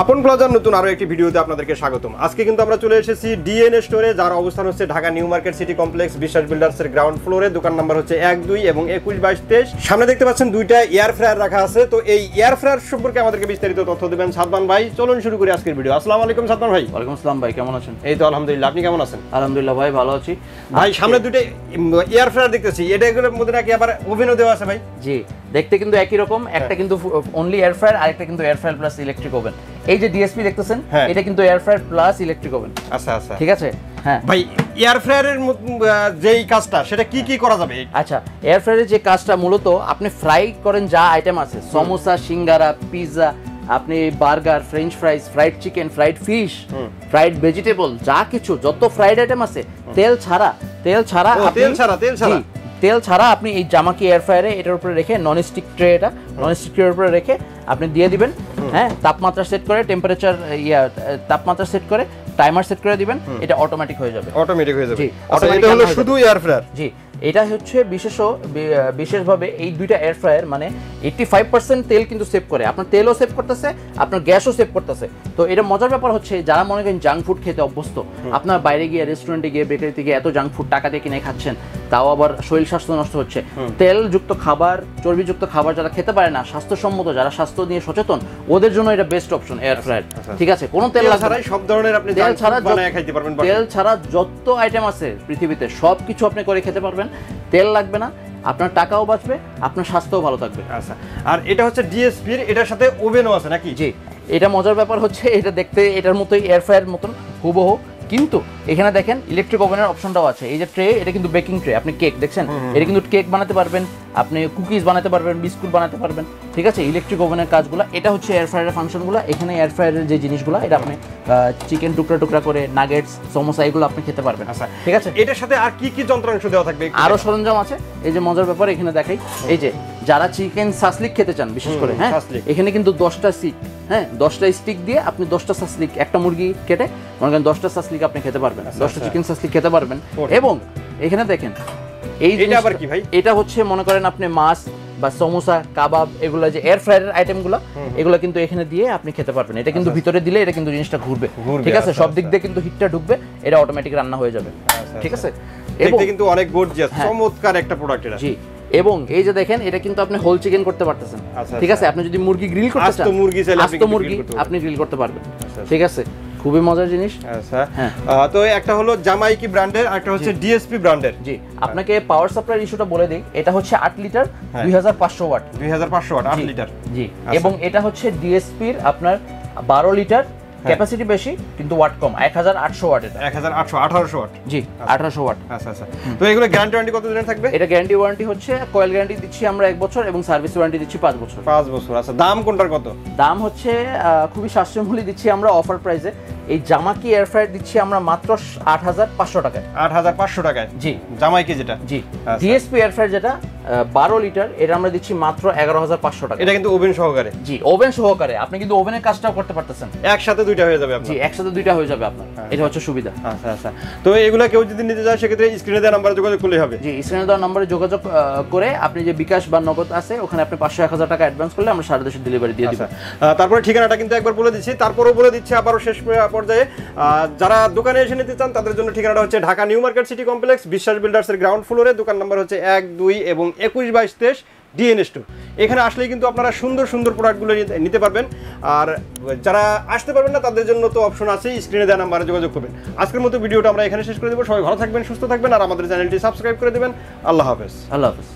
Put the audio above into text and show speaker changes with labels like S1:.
S1: আপন প্লাজার নতুন আরো একটি ভিডিওতে আপনাদেরকে স্বাগতম। আজকে কিন্তু আমরা চলে এসেছি ডিএনএ স্টোরে, যার অবস্থান হচ্ছে Dhaka new market city complex বিশ্বাস বিল্ডার্সের গ্রাউন্ড ফ্লোরে। দোকান নাম্বার হচ্ছে 1, 2 এবং 21, 22, 23। সামনে দেখতে পাচ্ছেন দুইটা এয়ার ফ্রায়ার রাখা আছে। তো এই এয়ার ফ্রায়ার সম্পর্কে আমাদেরকে বিস্তারিত তথ্য দিবেন সাদমান ভাই। চলুন শুরু করি আজকের ভিডিও। আসসালামু আলাইকুম সাদমান ভাই।
S2: ওয়ালাইকুম আসসালাম ভাই, কেমন আছেন?
S1: এই তো আলহামদুলিল্লাহ, আপনি কেমন আছেন?
S2: আলহামদুলিল্লাহ ভাই, ভালো আছি
S1: ভাই। সামনে দুইটা এয়ার ফ্রায়ার দেখতেছি, এটাগুলোর মধ্যে নাকি আবার ওভেনও দেওয়া আছে ভাই?
S2: জি, দেখতে কিন্তু একই রকম। একটা কিন্তু অনলি এয়ার ফ্রায়ার, আরেকটা কিন্তু air fryer plus electric oven. এই যে ডিএসপি দেখতেছেন, এটা কিন্তু air fryer plus electric oven.
S1: আচ্ছা আচ্ছা, ঠিক
S2: ঠিক আছে। হ্যাঁ
S1: ভাই, এয়ার ফ্রায়ারের যেই কাজটা সেটা কি কি করা যাবে?
S2: আচ্ছা, এয়ার ফ্রায়ারের যে কাজটা মূলত আপনি ফ্রাই করেন যা আইটেম আছে, সমোসা, সিঙ্গারা, পিৎজা, আপনি burger, French ফ্রাইজ, fried chicken, fried fish, fried vegetable, যা কিছু যত ফ্রাইড আইটেম আছে, তেল ছাড়া আপনি এই জামাকি এয়ার ফ্রায়ারে এটার উপরে রেখে ননস্টিক ট্রে, এটা ননস্টিক ট্রের উপরে রেখে আপনি দিয়ে দিবেন। হ্যাঁ, তাপমাত্রা সেট করে, টেম্পারেচার তাপমাত্রা সেট করে, টাইমার সেট করে দিবেন, এটা অটোমেটিক হয়ে যাবে।
S1: জি, আচ্ছা, এটা হলো শুধু এয়ার ফ্রায়ার।
S2: জি, এটা হচ্ছে বিশেষভাবে এই দুইটা এয়ার ফ্রায়ার মানে 85% তেল কিন্তু সেভ করে। আপনার তেলও সেভ করতেছে, আপনার গ্যাসও সেভ করতেছে। তো এটা মজার ব্যাপার হচ্ছে, যারা মনে করেন জাঙ্ক ফুড খেতে অভ্যস্ত, আপনার বাইরে গিয়ে রেস্টুরেন্টে গিয়ে বেকারিতে গিয়ে এত জাঙ্ক ফুড টাকা দিয়ে কিনে খাচ্ছেন, তাও আবার শরীর স্বাস্থ্য নষ্ট হচ্ছে। তেলযুক্ত খাবার, চর্বিযুক্ত খাবার যারা খেতে পারে না, স্বাস্থ্যসম্মত যারা স্বাস্থ্য নিয়ে সচেতন, ওদের জন্য এটা বেস্ট অপশন এয়ার ফ্রায়ার। ঠিক আছে, কোনো তেল ছাড়াই সব ধরনের আপনি তেল ছাড়া বানায় খেতে পারবেন। তেল ছাড়া যত আইটেম আছে পৃথিবীতে সব কিছু আপনি করে খেতে পারবেন। তেল লাগবে না, আপনার টাকাও বাঁচবে, আপনার স্বাস্থ্যও ভালো থাকবে।
S1: আচ্ছা, আর এটা হচ্ছে ডিএসপির, এটার সাথে ওভেনও আছে নাকি?
S2: জি, এটা মজার ব্যাপার হচ্ছে, এটা দেখতে এটার মতোই এয়ার ফ্রায়ার মতন হুবহু, কিন্তু এখানে দেখেন ইলেকট্রিক ওভেনের অপশনটাও আছে। এই যে ট্রে, এটা কিন্তু বেকিং ট্রে। আপনি কেক দেখছেন, এটা কিন্তু কেক বানাতে পারবেন, আপনি কুকিজ বানাতে পারবেন, বিস্কুট বানাতে পারবেন। ঠিক আছে, ইলেকট্রিক ওভেনের কাজগুলো এটা হচ্ছে এয়ার ফ্রায়ারের ফাংশনগুলো। এখানে এয়ার ফ্রায়ারের যে জিনিসগুলো, এটা আপনি চিকেন টুকরা টুকরা করে, নাগেটস, সমোসা, এগুলো আপনি খেতে পারবেন।
S1: আচ্ছা,
S2: ঠিক আছে।
S1: এটার সাথে আর কি কি যন্ত্রাংশ দেওয়া থাকবে?
S2: আরো সরঞ্জাম আছে। এই যে মজার ব্যাপার, এখানে দেখাই, এই যে যারা চিকেন সাসলিক খেতে চান বিশেষ করে, হ্যাঁ, এখানে কিন্তু 10টা স্টিক, হ্যাঁ 10টা স্টিক দিয়ে আপনি 10টা সাসলিক, একটা মুরগি কেটে মনে করেন 10টা সাসলিক আপনি খেতে পারবেন, 10টা চিকেন সাসলিক খেতে পারবেন। এবং এখানে দেখেন
S1: এইটা আবার কি ভাই?
S2: এটা হচ্ছে মনে করেন আপনি মাছ বা সমোসা, কাবাব, এগুলো যে এয়ার ফ্রায়ারের আইটেমগুলো, এগুলো কিন্তু এখানে দিয়ে আপনি খেতে পারবেন। এটা কিন্তু ভিতরে দিলে এটা কিন্তু জিনিসটা ঘুরবে। ঠিক আছে, সব দিক দিয়ে কিন্তু হিটটা ঢুকবে, এটা অটোমেটিক রান্না হয়ে যাবে। ঠিক আছে,
S1: দেখতে কিন্তু অনেক গর্জিয়াস, চমৎকার একটা প্রোডাক্ট এটা।
S2: জি, এবং এই যে দেখেন, এটা কিন্তু আপনি হোল চিকেন করতে পারতেছেন। ঠিক আছে, আপনি যদি মুরগি গ্রিল করতে চান, আস্ত মুরগি আপনি গ্রিল করতে পারবেন। ঠিক আছে, খুবই মজার জিনিস।
S1: আচ্ছা, তো একটা হলো জামাইকি ব্র্যান্ডের, আর একটা হচ্ছে ডিএসপি ব্র্যান্ডের।
S2: জি, আপনাকে পাওয়ার সাপ্লাই ইস্যুটা বলে দিই। এটা হচ্ছে 8 লিটার 2500 ওয়াট।
S1: 2500 watt 8 litre.
S2: জি, এবং এটা হচ্ছে ডিএসপির আপনার 12 লিটার, ক্যাপাসিটি বেশি কিন্তু ওয়াট কম, 1800 ওয়াট। এটা
S1: 1800 ওয়াট।
S2: জি, 1800 ওয়াট।
S1: আচ্ছা আচ্ছা, তো এগুলো গ্যারান্টি ওয়ারেন্টি কত দিনের থাকবে?
S2: এটা গ্যারান্টি ওয়ারেন্টি হচ্ছে, কয়েল গ্যারান্টি দিচ্ছি আমরা 1 বছর এবং সার্ভিস ওয়ারেন্টি দিচ্ছি 5 বছর।
S1: 5 বছর। আচ্ছা, দাম কোনটার কত?
S2: দাম হচ্ছে খুবই সাশ্রয়ী মূল্যে দিচ্ছি আমরা, অফার প্রাইসে। এই জামাকি এয়ার ফ্রায়ার দিচ্ছি আমরা মাত্র 8500 টাকায়।
S1: 8500 টাকায়?
S2: জি,
S1: জামাইকি যেটা।
S2: জি, ডিএসপি এয়ার ফ্রায়ার যেটা 12 লিটার, এটা আমরা দিচ্ছি মাত্র 11500 টাকা।
S1: এটা কিন্তু ওভেন সহকারে?
S2: জি, ওভেন সহকারে। আপনি কিন্তু ওভেনের কাজটাও করতে পারতেছেন,
S1: একসাথে দুইটা হয়ে যাবে আপনার।
S2: জি, একসাথে দুইটা হয়ে যাবে আপনার। এটা হচ্ছে সুবিধা।
S1: আচ্ছা আচ্ছা, তো এগুলা কেউ যদি নিতে চায় সেক্ষেত্রে স্ক্রিনে দেওয়া নম্বরে যোগাযোগ করলেই হবে?
S2: জি, স্ক্রিনে দেওয়া নম্বরে যোগাযোগ করে আপনি যে বিকাশ বা নগদ আছে, ওখানে আপনি 500-1000 টাকা অ্যাডভান্স করলে আমরা সারা দেশে ডেলিভারি দিয়ে দিব।
S1: তারপরে ঠিকানাটা কিন্তু একবার বলে দিচ্ছি, তারপরেও বলে দিচ্ছি আবারও শেষ পর্যায়ে। যারা দোকানে এসে নিতে চান তাদের জন্য ঠিকানাটা হচ্ছে Dhaka new market city complex বিশ্বাস বিল্ডার্সের গ্রাউন্ড ফ্লোরে। দোকান নাম্বার হচ্ছে 1, 2 এবং 21, 22, 23 ডিএনএ স্টোর। এখানে আসলেই কিন্তু আপনারা সুন্দর সুন্দর প্রোডাক্টগুলো নিতে পারবেন। আর যারা আসতে পারবেন না তাদের জন্য তো অপশন আছে, স্ক্রিনে দেওয়া নাম্বারে যোগাযোগ করবেন। আজকের মতো ভিডিওটা আমরা এখানে শেষ করে দেবো। সবাই ভালো থাকবেন, সুস্থ থাকবেন, আর আমাদের চ্যানেলটি সাবস্ক্রাইব করে দেবেন। আল্লাহ হাফেজ।
S2: আল্লাহ হাফেজ।